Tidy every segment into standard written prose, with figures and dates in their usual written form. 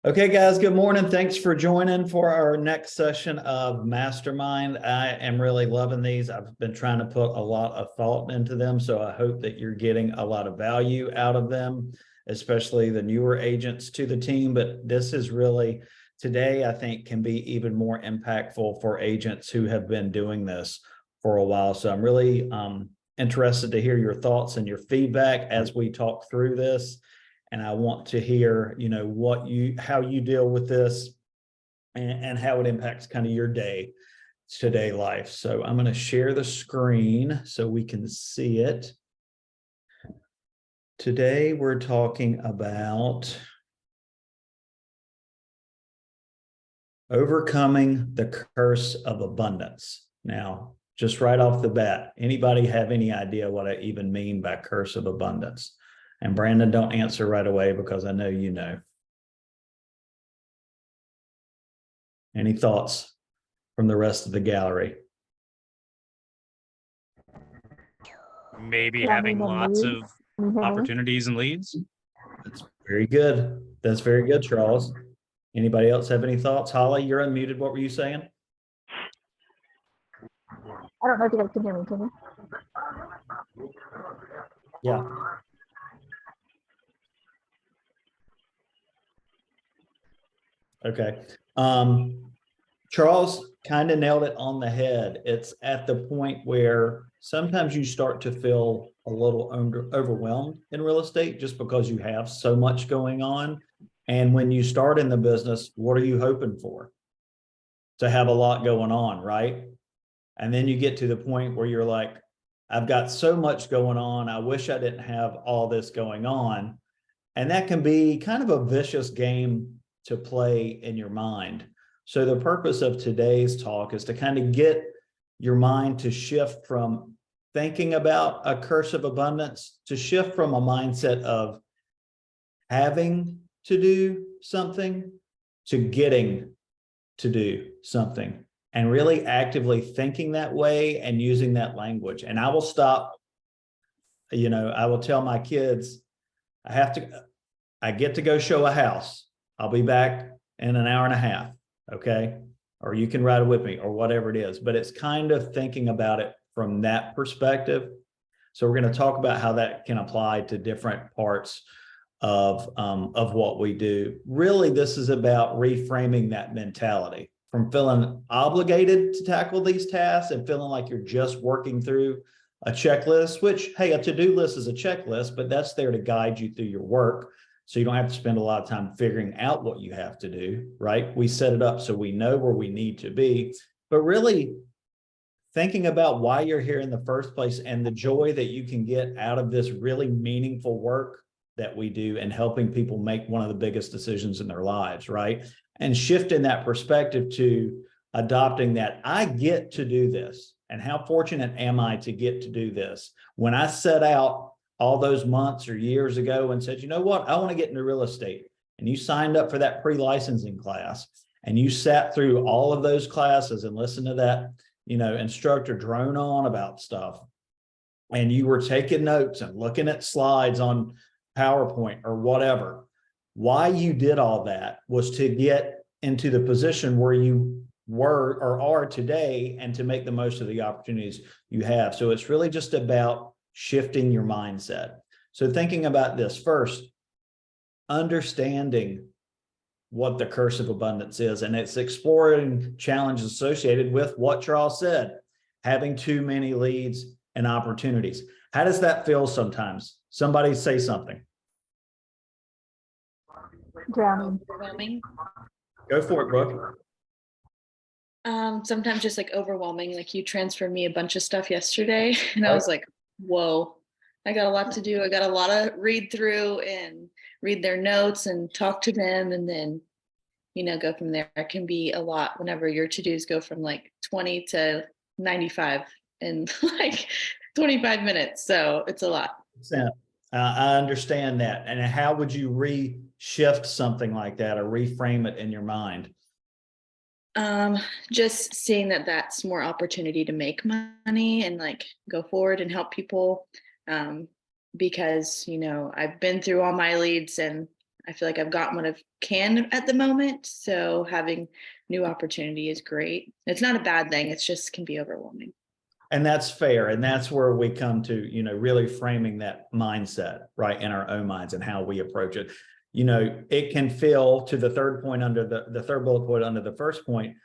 Okay, guys, good morning. Thanks for joining for our next session of Mastermind. I am really loving these. I've been trying to put a lot of thought into them, so I hope that you're getting a lot of value out of them, especially the newer agents to the team. But this is really, today, I think can be even more impactful for agents who have been doing this for a while. So I'm really interested to hear your thoughts and your feedback as we talk through this. And I want to hear, how you deal with this and how it impacts kind of your today life. So I'm going to share the screen so we can see it. Today, we're talking about overcoming the curse of abundance. Now, just right off the bat, anybody have any idea what I even mean by curse of abundance? And Brandon, don't answer right away because I know you know. Any thoughts from the rest of the gallery? Maybe having lots of opportunities and leads. That's very good. That's very good, Charles. Anybody else have any thoughts? Holly, you're unmuted. What were you saying? I don't know if you guys can hear me. Can you? Yeah. Okay. Charles kind of nailed it on the head. It's at the point where sometimes you start to feel a little overwhelmed in real estate just because you have so much going on. And when you start in the business, what are you hoping for? To have a lot going on, right? And then you get to the point where you're like, I've got so much going on. I wish I didn't have all this going on. And that can be kind of a vicious game to play in your mind. So the purpose of today's talk is to kind of get your mind to shift from thinking about a curse of abundance to shift from a mindset of having to do something to getting to do something, and really actively thinking that way and using that language. And I will stop, I will tell my kids, I get to go show a house. I'll be back in an hour and a half. Okay. Or you can ride with me or whatever it is, but it's kind of thinking about it from that perspective. So we're going to talk about how that can apply to different parts of what we do. Really, this is about reframing that mentality from feeling obligated to tackle these tasks and feeling like you're just working through a checklist, which, hey, a to-do list is a checklist, but that's there to guide you through your work. So you don't have to spend a lot of time figuring out what you have to do, right? We set it up so we know where we need to be, but really thinking about why you're here in the first place and the joy that you can get out of this really meaningful work that we do and helping people make one of the biggest decisions in their lives, right? And shifting that perspective to adopting that I get to do this. And how fortunate am I to get to do this? When I set out all those months or years ago and said, you know what, I want to get into real estate. And you signed up for that pre-licensing class and you sat through all of those classes and listened to that, instructor drone on about stuff. And you were taking notes and looking at slides on PowerPoint or whatever. Why you did all that was to get into the position where you were or are today and to make the most of the opportunities you have. So it's really just about shifting your mindset. So thinking about this first, understanding what the curse of abundance is, and it's exploring challenges associated with what Charles said, having too many leads and opportunities. How does that feel sometimes? Somebody say something. Overwhelming. Go for it, Brooke. Sometimes just like overwhelming. Like you transferred me a bunch of stuff yesterday and I was like, whoa, I got a lot to do. I got a lot of read through and read their notes and talk to them and then, go from there. It can be a lot whenever your to-dos go from like 20 to 95 in like 25 minutes. So it's a lot. I understand that. And how would you reshift something like that or reframe it in your mind? Just seeing that that's more opportunity to make money and like go forward and help people. Because, I've been through all my leads and I feel like I've gotten what I can at the moment. So having new opportunity is great. It's not a bad thing. It's just can be overwhelming. And that's fair. And that's where we come to, really framing that mindset, right, in our own minds and how we approach it. It can feel, to the third point under the third bullet point under the first point,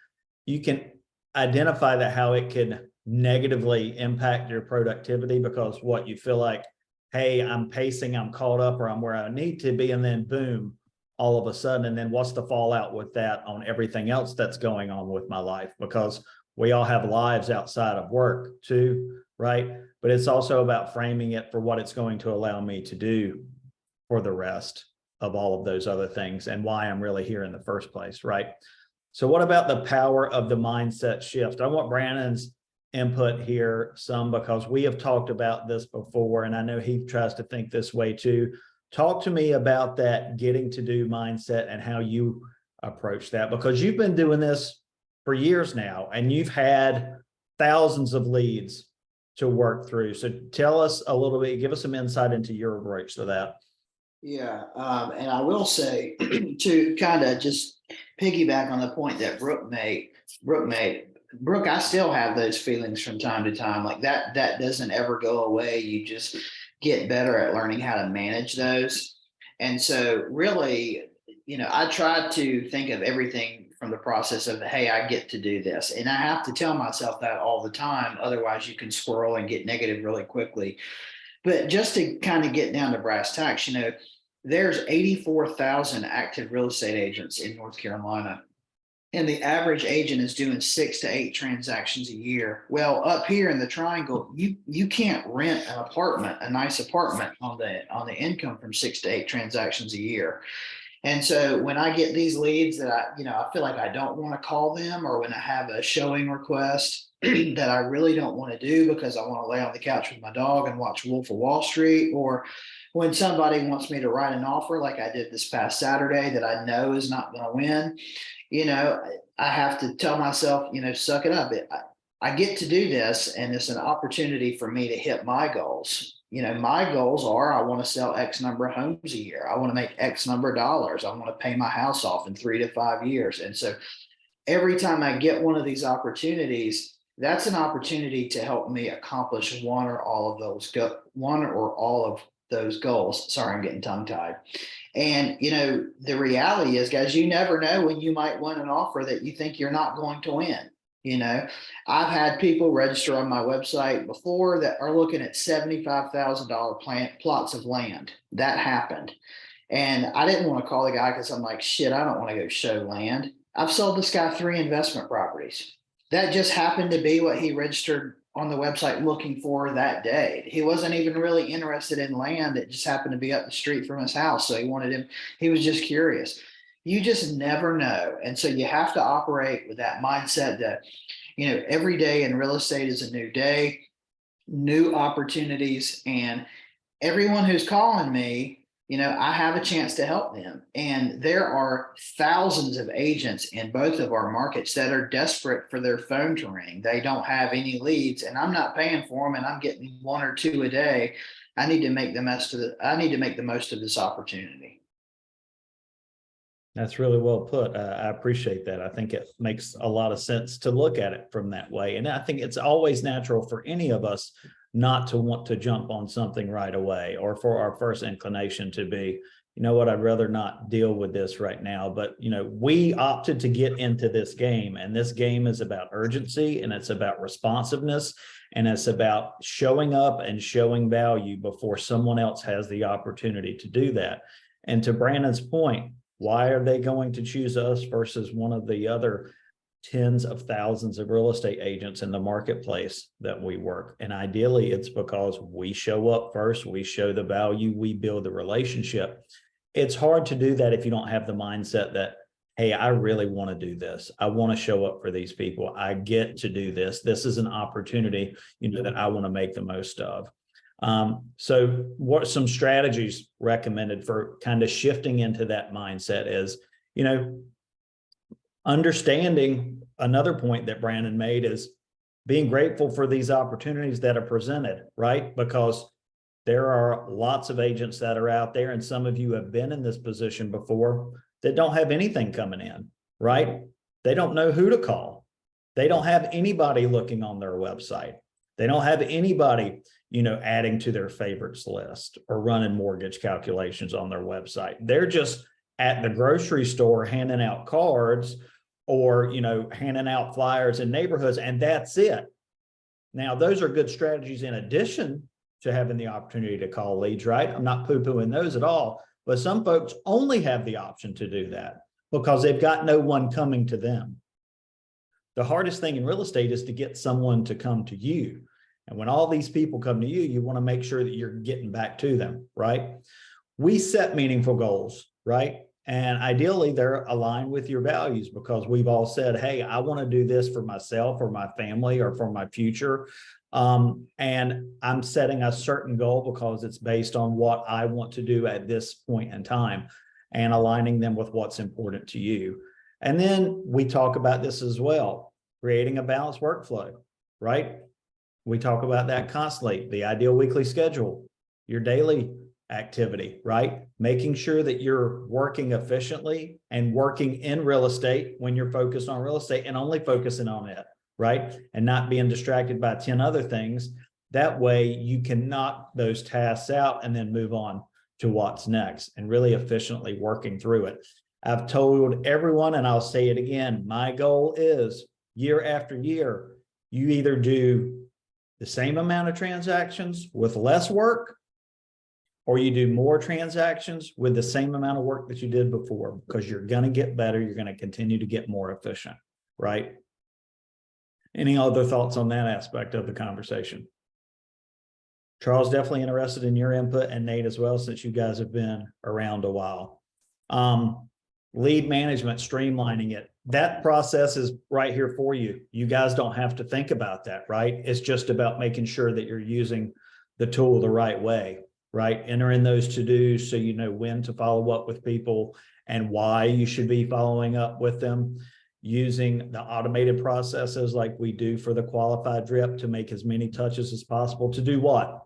you can identify that how it can negatively impact your productivity because what you feel like, hey, I'm pacing, I'm caught up, or I'm where I need to be. And then boom, all of a sudden, and then what's the fallout with that on everything else that's going on with my life? Because we all have lives outside of work too, right? But it's also about framing it for what it's going to allow me to do for the rest of all of those other things and why I'm really here in the first place, right? So what about the power of the mindset shift? I want Brandon's input here some because we have talked about this before, and I know he tries to think this way too. Talk to me about that getting to do mindset and how you approach that, because you've been doing this for years now, and you've had thousands of leads to work through. So tell us a little bit, give us some insight into your approach to that. Yeah, and I will say to kind of just piggyback on the point that Brooke made, I still have those feelings from time to time. Like that doesn't ever go away. You just get better at learning how to manage those. And so really, I try to think of everything from the process of, hey, I get to do this. And I have to tell myself that all the time. Otherwise you can swirl and get negative really quickly. But just to kind of get down to brass tacks, there's 84,000 active real estate agents in North Carolina. And the average agent is doing 6 to 8 transactions a year. Well, up here in the Triangle, you can't rent an apartment, a nice apartment on the income from 6 to 8 transactions a year. And so when I get these leads that I feel like I don't want to call them, or when I have a showing request that I really don't want to do because I want to lay on the couch with my dog and watch Wolf of Wall Street, or when somebody wants me to write an offer like I did this past Saturday that I know is not going to win, I have to tell myself, suck it up. I get to do this, and it's an opportunity for me to hit my goals. My goals are, I want to sell X number of homes a year. I want to make X number of dollars. I want to pay my house off in 3 to 5 years. And so every time I get one of these opportunities, that's an opportunity to help me accomplish one or all of those goals. Sorry, I'm getting tongue tied. And, the reality is, guys, you never know when you might win an offer that you think you're not going to win. I've had people register on my website before that are looking at $75,000 plots of land. That happened. And I didn't want to call the guy because I'm like, shit, I don't want to go show land. I've sold this guy 3 investment properties. That just happened to be what he registered on the website looking for that day. He wasn't even really interested in land. It just happened to be up the street from his house. So he was just curious. You just never know. And so you have to operate with that mindset that, every day in real estate is a new day, new opportunities, and everyone who's calling me, I have a chance to help them. And there are thousands of agents in both of our markets that are desperate for their phone to ring. They don't have any leads, and I'm not paying for them, and I'm getting 1 or 2 a day. I need to make the most of this opportunity. That's really well put. I appreciate that. I think it makes a lot of sense to look at it from that way. And I think it's always natural for any of us not to want to jump on something right away, or for our first inclination to be, I'd rather not deal with this right now. But, we opted to get into this game, and this game is about urgency, and it's about responsiveness, and it's about showing up and showing value before someone else has the opportunity to do that. And to Brandon's point, why are they going to choose us versus one of the other tens of thousands of real estate agents in the marketplace that we work? And ideally, it's because we show up first, we show the value, we build the relationship. It's hard to do that if you don't have the mindset that, hey, I really want to do this. I want to show up for these people. I get to do this. This is an opportunity, that I want to make the most of. So what some strategies recommended for kind of shifting into that mindset is, understanding another point that Brandon made is being grateful for these opportunities that are presented, right? Because There are lots of agents that are out there, and some of you have been in this position before that don't have anything coming in, right? They don't know who to call. They don't have anybody looking on their website. They don't have anybody, adding to their favorites list or running mortgage calculations on their website. They're just at the grocery store handing out cards or, handing out flyers in neighborhoods, and that's it. Now, those are good strategies in addition to having the opportunity to call leads, right? I'm not poo-pooing those at all, but some folks only have the option to do that because they've got no one coming to them. The hardest thing in real estate is to get someone to come to you. And when all these people come to you, you want to make sure that you're getting back to them, right? We set meaningful goals, right? And ideally, they're aligned with your values because we've all said, hey, I want to do this for myself or my family or for my future. And I'm setting a certain goal because it's based on what I want to do at this point in time and aligning them with what's important to you. And then we talk about this as well, creating a balanced workflow, right? We talk about that constantly, the ideal weekly schedule, your daily activity, right? Making sure that you're working efficiently and working in real estate when you're focused on real estate and only focusing on it, right? And not being distracted by 10 other things. That way you can knock those tasks out and then move on to what's next and really efficiently working through it. I've told everyone, and I'll say it again, my goal is year after year, you either do the same amount of transactions with less work, or you do more transactions with the same amount of work that you did before, because you're going to get better. You're going to continue to get more efficient, right? Any other thoughts on that aspect of the conversation? Charles, definitely interested in your input, and Nate as well, since you guys have been around a while. Lead management, streamlining it. That process is right here for you. You guys don't have to think about that, right? It's just about making sure that you're using the tool the right way, right? Enter in those to-dos so you know when to follow up with people and why you should be following up with them. Using the automated processes like we do for the qualified drip to make as many touches as possible. To do what?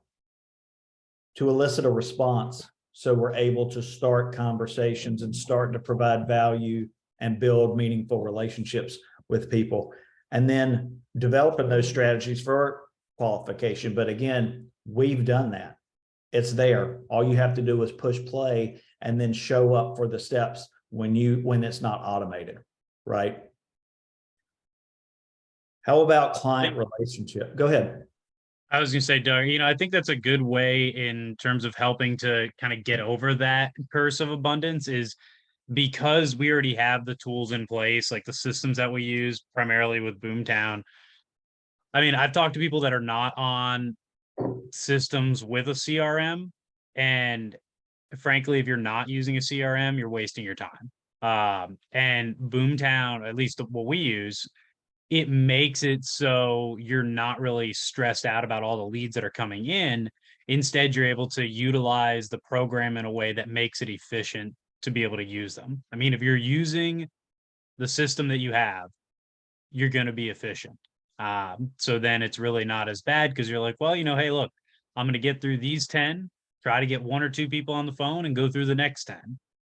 To elicit a response. So we're able to start conversations and start to provide value and build meaningful relationships with people. And then developing those strategies for qualification. But again, we've done that. It's there. All you have to do is push play and then show up for the steps when it's not automated, right? How about client relationship? Go ahead. I was going to say, Doug, I think that's a good way in terms of helping to kind of get over that curse of abundance, is because we already have the tools in place, like the systems that we use primarily with Boomtown. I mean, I've talked to people that are not on systems with a CRM, and frankly, if you're not using a CRM, you're wasting your time. And Boomtown, at least what we use, it makes it so you're not really stressed out about all the leads that are coming in. Instead, you're able to utilize the program in a way that makes it efficient to be able to use them. I mean, if you're using the system that you have, you're going to be efficient. So then it's really not as bad because you're like, well, hey, look, I'm going to get through these 10, try to get 1 or 2 people on the phone and go through the next 10.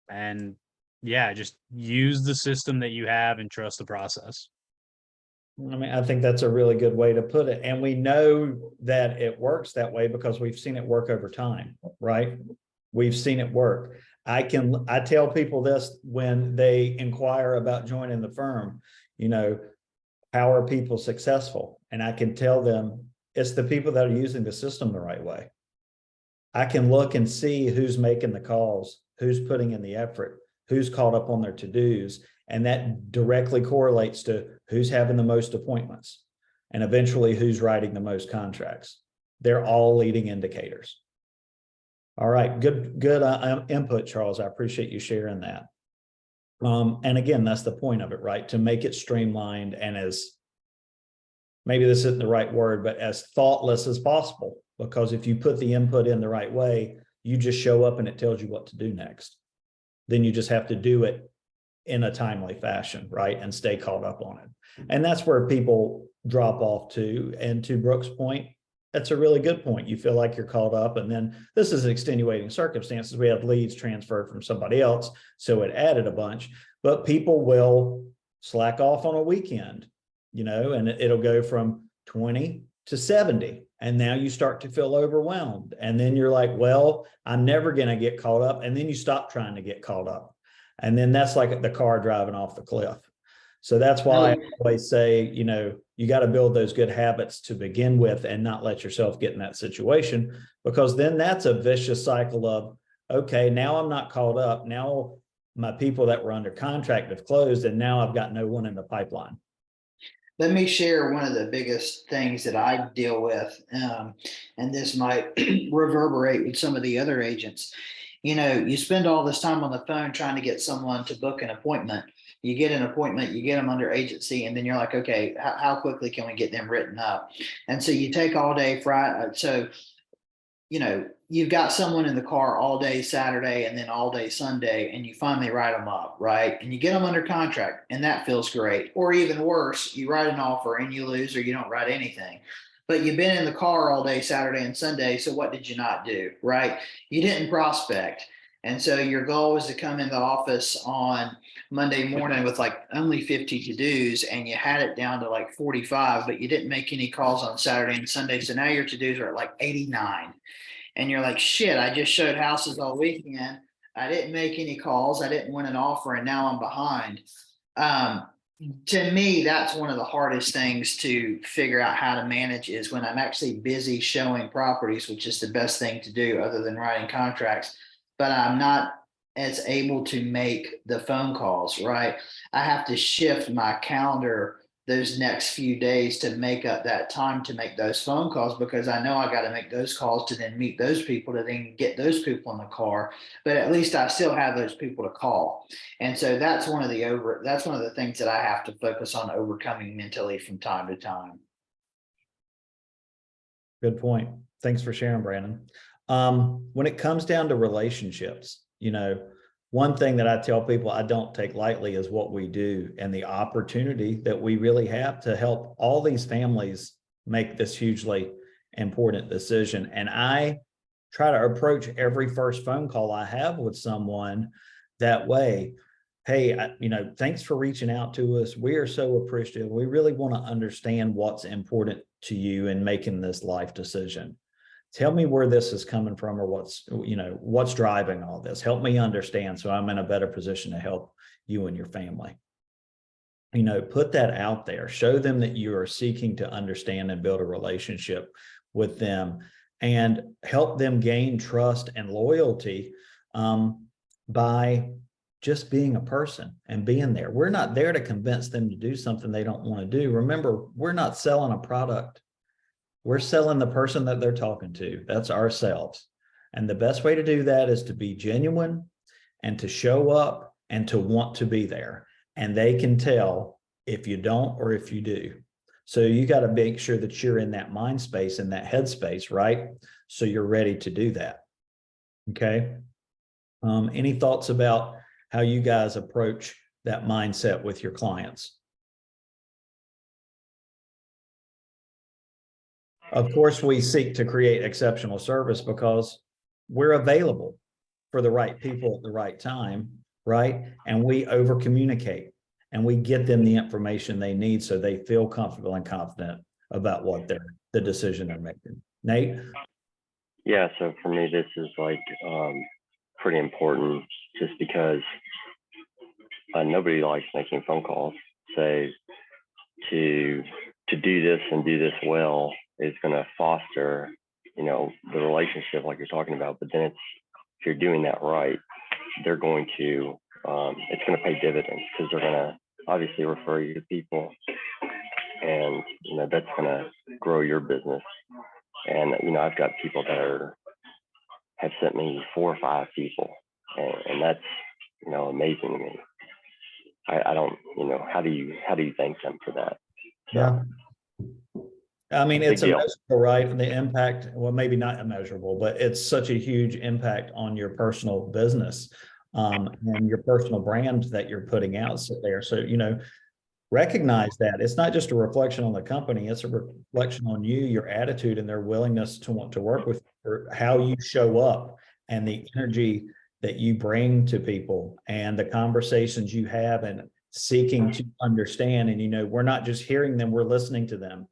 And yeah, just use the system that you have and trust the process. I mean, I think that's a really good way to put it. And we know that it works that way because we've seen it work over time, right? We've seen it work. I tell people this when they inquire about joining the firm, how are people successful? And I can tell them it's the people that are using the system the right way. I can look and see who's making the calls, who's putting in the effort, who's caught up on their to-dos. And that directly correlates to who's having the most appointments and eventually who's writing the most contracts. They're all leading indicators. All right, good input, Charles. I appreciate you sharing that. And again, that's the point of it, right? To make it streamlined and as, maybe this isn't the right word, but as thoughtless as possible. Because if you put the input in the right way, you just show up and it tells you what to do next. Then you just have to do it in a timely fashion, right? And stay caught up on it. And that's where people drop off to. And to Brooke's point, that's a really good point. You feel like you're called up, and then this is extenuating circumstances. We have leads transferred from somebody else, so it added a bunch, but people will slack off on a weekend, you know, and it'll go from 20 to 70. And now you start to feel overwhelmed. And then you're like, well, I'm never going to get caught up. And then you stop trying to get caught up. And then that's like the car driving off the cliff. So that's why I always say, you know, you got to build those good habits to begin with and not let yourself get in that situation, because then that's a vicious cycle of, okay, now I'm not caught up. Now my people that were under contract have closed, and now I've got no one in the pipeline. Let me share one of the biggest things that I deal with, and this might reverberate with some of the other agents. You know, you spend all this time on the phone trying to get someone to book an appointment. You get an appointment, you get them under agency, and then you're like, okay, how quickly can we get them written up? And so you take all day Friday. So, you know, you've got someone in the car all day Saturday and then all day Sunday, and you finally write them up, right? And you get them under contract, and that feels great. Or even worse, you write an offer and you lose, or you don't write anything. But you've been in the car all day Saturday and Sunday, so what did you not do, right? You didn't prospect. And so your goal was to come in the office on Monday morning with like only 50 to-dos, and you had it down to like 45, but you didn't make any calls on Saturday and Sunday. So now your to-dos are at like 89. And you're like, shit, I just showed houses all weekend. I didn't make any calls. I didn't win an offer, and now I'm behind. To me, that's one of the hardest things to figure out how to manage, is when I'm actually busy showing properties, which is the best thing to do other than writing contracts, but I'm not as able to make the phone calls, right? I have to shift my calendar those next few days to make up that time to make those phone calls, because I know I got to make those calls to then meet those people, to then get those people in the car. But at least I still have those people to call. And so that's one of the things that I have to focus on overcoming mentally from time to time. Good point. Thanks for sharing, Brandon. When it comes down to relationships, you know, one thing that I tell people I don't take lightly is what we do, and the opportunity that we really have to help all these families make this hugely important decision. And I try to approach every first phone call I have with someone that way. Hey, you know, thanks for reaching out to us. We are so appreciative. We really want to understand what's important to you in making this life decision. Tell me where this is coming from, or what's driving all this. Help me understand, so I'm in a better position to help you and your family. You know, put that out there. Show them that you are seeking to understand and build a relationship with them, and help them gain trust and loyalty by just being a person and being there. We're not there to convince them to do something they don't want to do. Remember, we're not selling a product. We're selling the person that they're talking to. That's ourselves. And the best way to do that is to be genuine and to show up and to want to be there. And they can tell if you don't or if you do. So you got to make sure that you're in that mind space, in that headspace, right? So you're ready to do that. Okay. Any thoughts about how you guys approach that mindset with your clients? Of course, we seek to create exceptional service because we're available for the right people at the right time, right? And we over communicate, and we get them the information they need so they feel comfortable and confident about what the decision they're making. Nate? Yeah, so for me, this is like pretty important, just because nobody likes making phone calls. So to do this and do this well is going to foster, you know, the relationship like you're talking about. But then if you're doing that right, they're going to, it's going to pay dividends, because they're going to obviously refer you to people, and, you know, that's going to grow your business. And, you know, I've got people that have sent me 4 or 5 people, and that's, you know, amazing to me. I don't, you know, how do you thank them for that? So, Yeah. I mean, it's deal. immeasurable, right? The impact, well, maybe not immeasurable, but it's such a huge impact on your personal business and your personal brand that you're putting out there. So, you know, recognize that it's not just a reflection on the company, it's a reflection on you, your attitude, and their willingness to want to work with you, or how you show up and the energy that you bring to people and the conversations you have and seeking to understand. And, we're not just hearing them, we're listening to them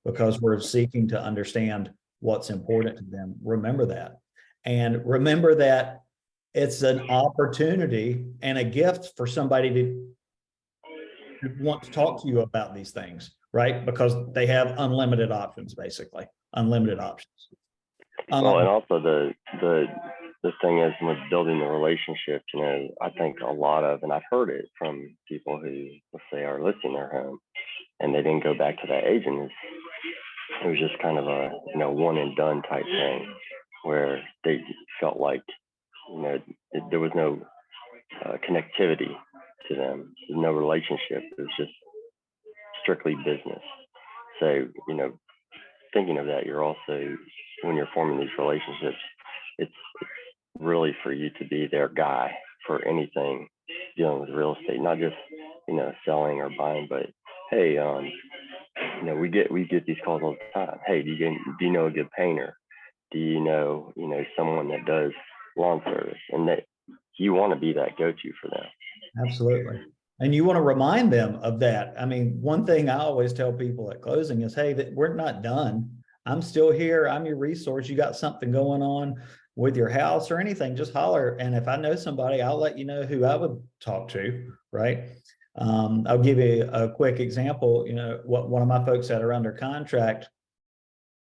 because we're seeking to understand what's important to them. Remember that. And remember that it's an opportunity and a gift for somebody to want to talk to you about these things, right? Because they have unlimited options, basically, unlimited options. Well, and also the thing is with building the relationship, I think a lot of, and I've heard it from people who, let's say, are listing their home and they didn't go back to that agent. It was just kind of a, one and done type thing where they felt like, there was no connectivity to them, no relationship. It was just strictly business. So, thinking of that, you're also, when you're forming these relationships, it's really for you to be their guy for anything dealing with real estate, not just, selling or buying, but hey, we get these calls all the time. Hey, do you know a good painter? Do you know someone that does lawn service? And that you want to be that go-to for them. Absolutely. And you want to remind them of that. I mean, one thing I always tell people at closing is, hey, that we're not done. I'm still here. I'm your resource. You got something going on with your house or anything, just holler. And if I know somebody, I'll let you know who I would talk to, right? I'll give you a quick example. One of my folks that are under contract,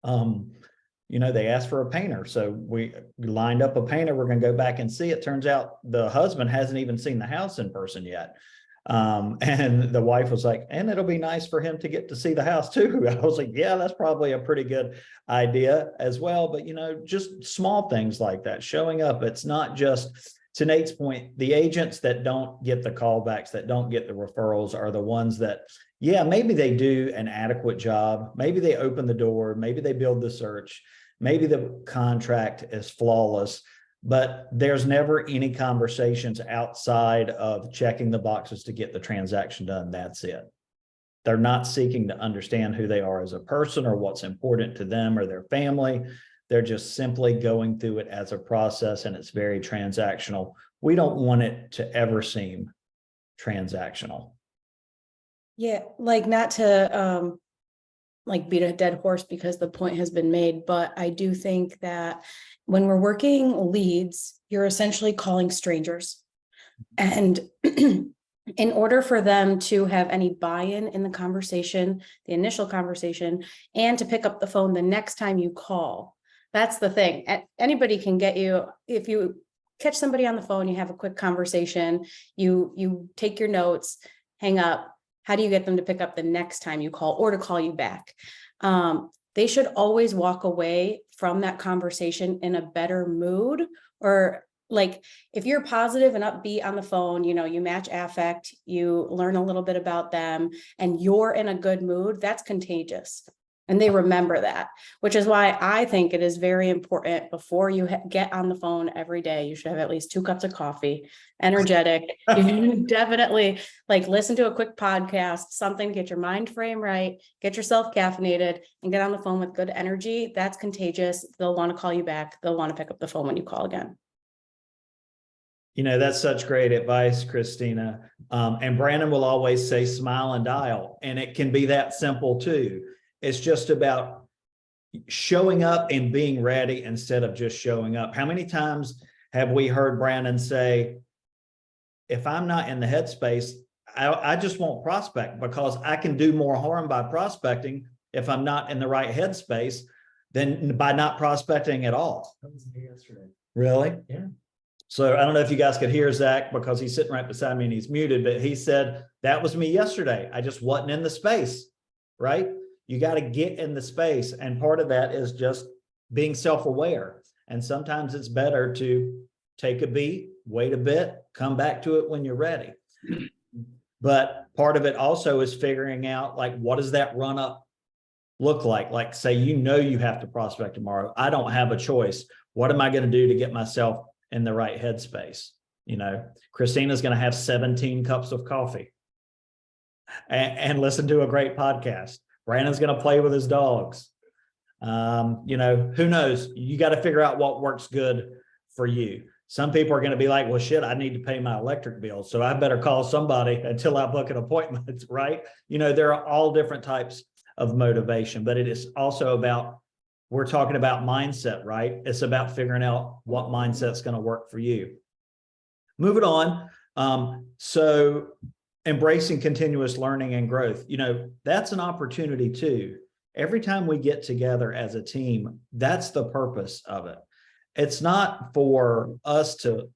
they asked for a painter. So we lined up a painter. We're going to go back and see. It turns out the husband hasn't even seen the house in person yet. And the wife was like, and it'll be nice for him to get to see the house too. I was like, yeah, that's probably a pretty good idea as well. But, just small things like that, showing up. It's not just, to Nate's point, the agents that don't get the callbacks, that don't get the referrals are the ones that, yeah, maybe they do an adequate job. Maybe they open the door. Maybe they build the search. Maybe the contract is flawless, but there's never any conversations outside of checking the boxes to get the transaction done. That's it. They're not seeking to understand who they are as a person or what's important to them or their family. They're just simply going through it as a process, and it's very transactional. We don't want it to ever seem transactional. Yeah, like not to beat a dead horse because the point has been made, but I do think that when we're working leads, you're essentially calling strangers. And in order for them to have any buy-in in the conversation, the initial conversation, and to pick up the phone the next time you call, that's the thing. Anybody can get you, if you catch somebody on the phone, you have a quick conversation, you take your notes, hang up. How do you get them to pick up the next time you call or to call you back? They should always walk away from that conversation in a better mood, or like if you're positive and upbeat on the phone, you match affect, you learn a little bit about them and you're in a good mood, that's contagious. And they remember that, which is why I think it is very important before you get on the phone every day. You should have at least 2 cups of coffee, energetic. You definitely listen to a quick podcast, something to get your mind frame right, get yourself caffeinated and get on the phone with good energy. That's contagious. They'll want to call you back. They'll want to pick up the phone when you call again. That's such great advice, Christina. And Brandon will always say, smile and dial. And it can be that simple too. It's just about showing up and being ready instead of just showing up. How many times have we heard Brandon say, if I'm not in the headspace, I just won't prospect because I can do more harm by prospecting if I'm not in the right headspace than by not prospecting at all. That was me yesterday. Really? Yeah. So I don't know if you guys could hear Zach because he's sitting right beside me and he's muted, but he said, that was me yesterday. I just wasn't in the space, right? You got to get in the space. And part of that is just being self-aware. And sometimes it's better to take a beat, wait a bit, come back to it when you're ready. But part of it also is figuring out what does that run up look like? Like say, you have to prospect tomorrow. I don't have a choice. What am I going to do to get myself in the right headspace? Christina's going to have 17 cups of coffee. and listen to a great podcast. Brandon's going to play with his dogs. You know, who knows? You got to figure out what works good for you. Some people are going to be like, well, shit, I need to pay my electric bill, so I better call somebody until I book an appointment, right? You know, there are all different types of motivation, but it is also about, we're talking about mindset, right? It's about figuring out what mindset's going to work for you. Moving on. So embracing continuous learning and growth, you know, that's an opportunity too. Every time we get together as a team, that's the purpose of it. It's not for us to,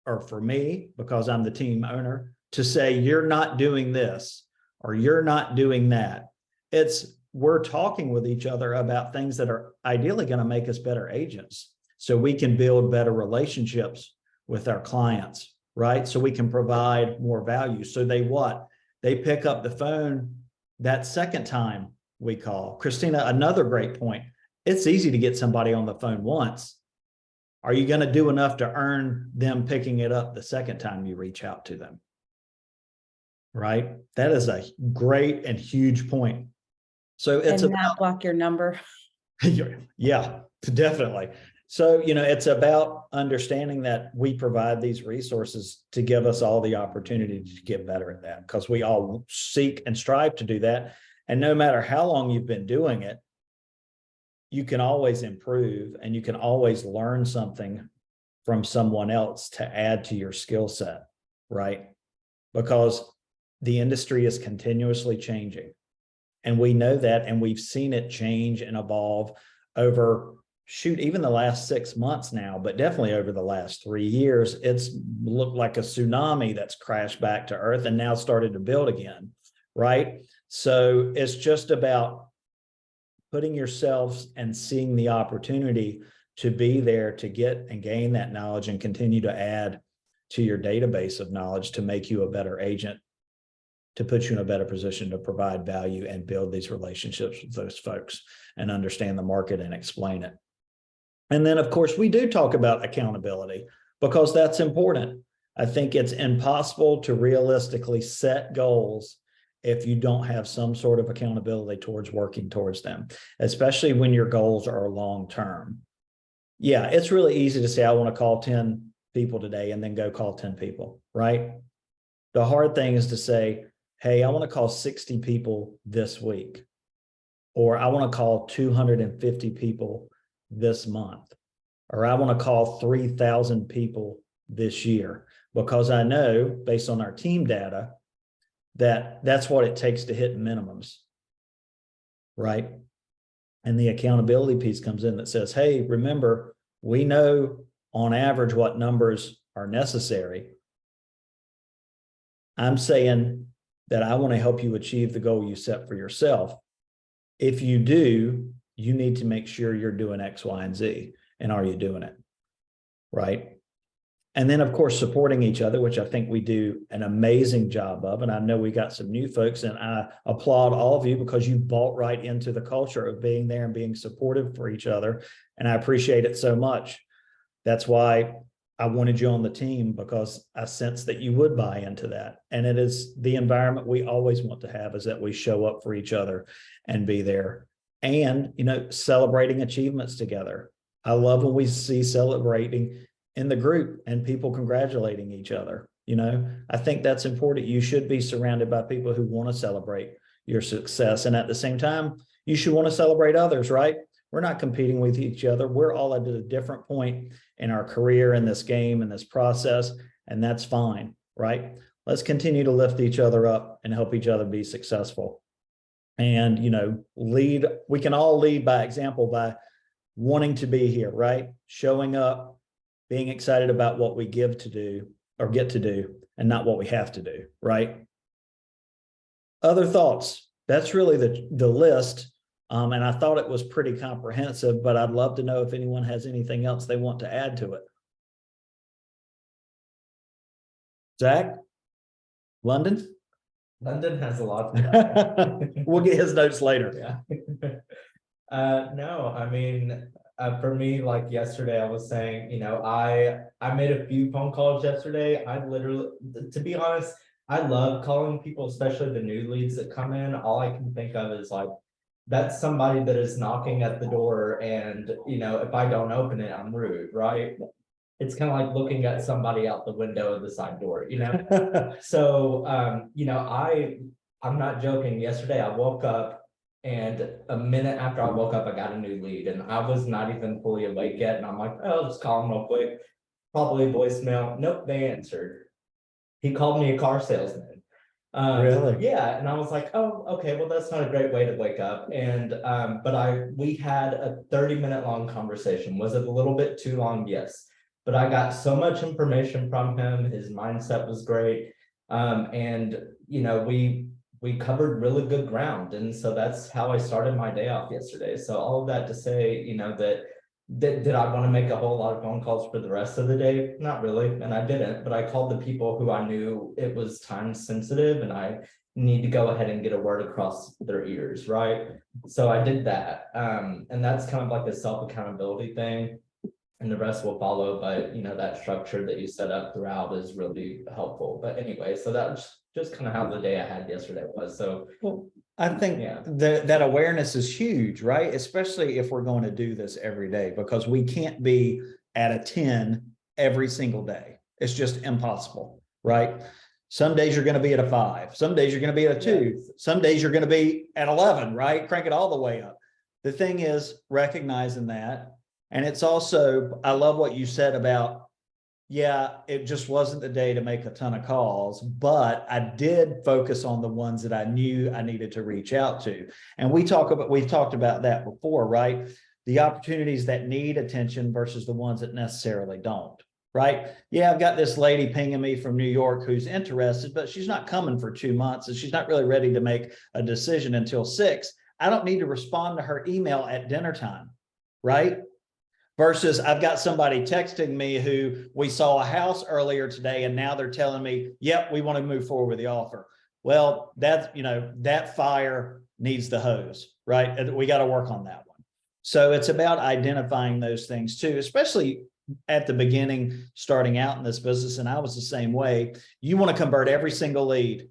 or for me, because I'm the team owner, to say, you're not doing this or you're not doing that. It's, we're talking with each other about things that are ideally going to make us better agents, so we can build better relationships with our clients, right? So we can provide more value. So they pick up the phone that second time we call. Christina, another great point. It's easy to get somebody on the phone once. Are you going to do enough to earn them picking it up the second time you reach out to them? Right? That is a great and huge point. So it's And not block your number. yeah, definitely. So, you know, it's about understanding that we provide these resources to give us all the opportunity to get better at that, because we all seek and strive to do that. And no matter how long you've been doing it, you can always improve, and you can always learn something from someone else to add to your skill set, right? Because the industry is continuously changing. And we know that, and we've seen it change and evolve over, even the last 6 months now, but definitely over the last 3 years. It's looked like a tsunami that's crashed back to earth and now started to build again, right? So it's just about putting yourselves and seeing the opportunity to be there to get and gain that knowledge and continue to add to your database of knowledge to make you a better agent, to put you in a better position to provide value and build these relationships with those folks and understand the market and explain it. And then, of course, we do talk about accountability, because that's important. I think it's impossible to realistically set goals if you don't have some sort of accountability towards working towards them, especially when your goals are long-term. Yeah, it's really easy to say, I want to call 10 people today and then go call 10 people, right? The hard thing is to say, hey, I want to call 60 people this week, or I want to call 250 people this month, or I want to call 3,000 people this year, because I know, based on our team data, that that's what it takes to hit minimums, right? And the accountability piece comes in that says, hey, remember, we know on average what numbers are necessary. I'm saying that I want to help you achieve the goal you set for yourself. If you do, you need to make sure you're doing X, Y, and Z. And are you doing it? Right? And then, of course, supporting each other, which I think we do an amazing job of. And I know we got some new folks, and I applaud all of you, because you bought right into the culture of being there and being supportive for each other. And I appreciate it so much. That's why I wanted you on the team, because I sense that you would buy into that. And it is the environment we always want to have, is that we show up for each other and be there. And, you know, celebrating achievements together. I love when we see celebrating in the group and people congratulating each other. You know, I think that's important. You should be surrounded by people who want to celebrate your success. And at the same time, you should want to celebrate others, right? We're not competing with each other. We're all at a different point in our career, in this game, in this process, and that's fine, right? Let's continue to lift each other up and help each other be successful. And, you know, we can all lead by example, by wanting to be here, right? Showing up, being excited about what we give to do or get to do, and not what we have to do, right? Other thoughts? That's really the list. And I thought it was pretty comprehensive, but I'd love to know if anyone has anything else they want to add to it. Zach? London? London has a lot to add. We'll get his notes later. Yeah. No, I mean, for me, like yesterday, I was saying, you know, I made a few phone calls yesterday. I literally, to be honest, I love calling people, especially the new leads that come in. All I can think of is like, that's somebody that is knocking at the door and, you know, if I don't open it, I'm rude, right? It's kind of like looking at somebody out the window of the side door, you know? So, you know, I'm not joking. Yesterday I woke up and a minute after I woke up, I got a new lead and I was not even fully awake yet. And I'm like, oh, just call them real quick. Probably voicemail. Nope, they answered. He called me a car salesman. Really? Yeah, and I was like, oh, okay, well, that's not a great way to wake up. And but we had a 30-minute long conversation. Was it a little bit too long? Yes. But I got so much information from him. His mindset was great. And you know, we covered really good ground. And so that's how I started my day off yesterday. So all of that to say, you know, that did I want to make a whole lot of phone calls for the rest of the day? Not really, and I didn't, but I called the people who I knew it was time sensitive and I need to go ahead and get a word across their ears, right? So I did that. And that's kind of like a self-accountability thing. And the rest will follow, but you know, that structure that you set up throughout is really helpful. But anyway, so that's just kind of how the day I had yesterday was. So Well, I think Yeah. that awareness is huge, right? Especially if we're going to do this every day, because we can't be at a 10 every single day. It's just impossible, right? Some days you're going to be at a 5. Some days you're going to be at a 2. Some days you're going to be at 11, right? Crank it all the way up. The thing is recognizing that. And it's also, I love what you said about, yeah, it just wasn't the day to make a ton of calls, but I did focus on the ones that I knew I needed to reach out to. And we've talked about that before, right? The opportunities that need attention versus the ones that necessarily don't, right? Yeah, I've got this lady pinging me from New York who's interested, but she's not coming for 2 months and she's not really ready to make a decision until 6. I don't need to respond to her email at dinner time, right? Versus I've got somebody texting me who we saw a house earlier today and now they're telling me, yep, we want to move forward with the offer. Well, that's, you know, that fire needs the hose, right? And we got to work on that one. So it's about identifying those things too, especially at the beginning, starting out in this business. And I was the same way. You want to convert every single lead,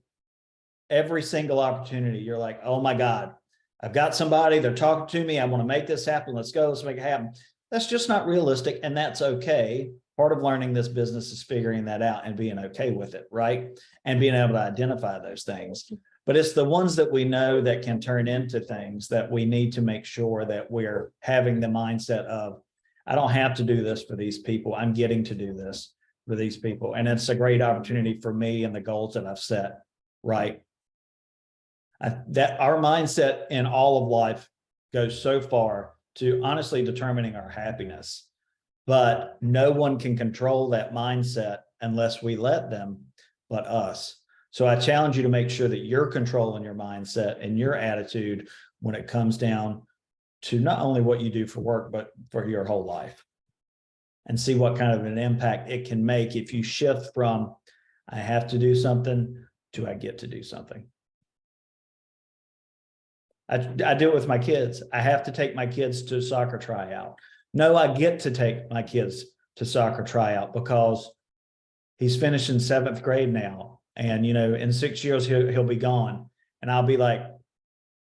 every single opportunity. You're like, oh my God, I've got somebody, they're talking to me. I want to make this happen. Let's go. Let's make it happen. That's just not realistic, and that's okay. Part of learning this business is figuring that out and being okay with it, right? And being able to identify those things. But it's the ones that we know that can turn into things that we need to make sure that we're having the mindset of, I don't have to do this for these people. I'm getting to do this for these people. And it's a great opportunity for me and the goals that I've set, right? That our mindset in all of life goes so far to honestly determining our happiness, but no one can control that mindset unless we let them, but us. So I challenge you to make sure that you're controlling your mindset and your attitude when it comes down to not only what you do for work, but for your whole life, and see what kind of an impact it can make if you shift from, I have to do something, to I get to do something. I do it with my kids. I have to take my kids to soccer tryout. No, I get to take my kids to soccer tryout because he's finishing 7th grade now. And, you know, in 6 years, he'll be gone. And I'll be like,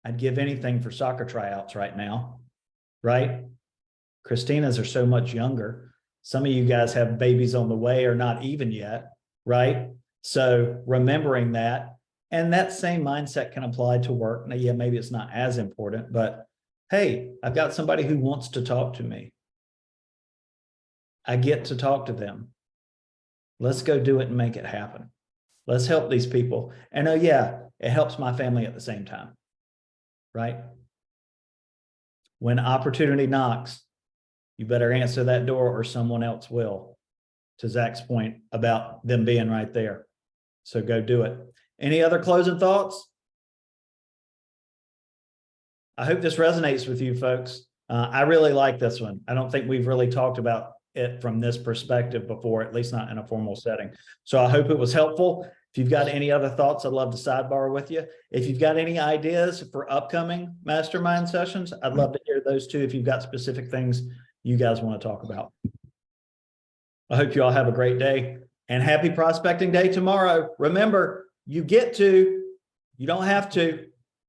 I'd give anything for soccer tryouts right now, right? Christina's are so much younger. Some of you guys have babies on the way or not even yet, right? So remembering that. And that same mindset can apply to work. Now, yeah, maybe it's not as important, but hey, I've got somebody who wants to talk to me. I get to talk to them. Let's go do it and make it happen. Let's help these people. And oh yeah, it helps my family at the same time, right? When opportunity knocks, you better answer that door or someone else will, to Zach's point about them being right there. So go do it. Any other closing thoughts? I hope this resonates with you folks. I really like this one. I don't think we've really talked about it from this perspective before, at least not in a formal setting. So I hope it was helpful. If you've got any other thoughts, I'd love to sidebar with you. If you've got any ideas for upcoming mastermind sessions, I'd love to hear those too. If you've got specific things you guys want to talk about. I hope you all have a great day and happy prospecting day tomorrow. Remember, You get to, you don't have to,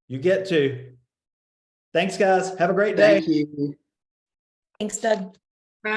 you get to. Thanks, guys. Have a great day. Thank you. Thanks, Doug. Bye.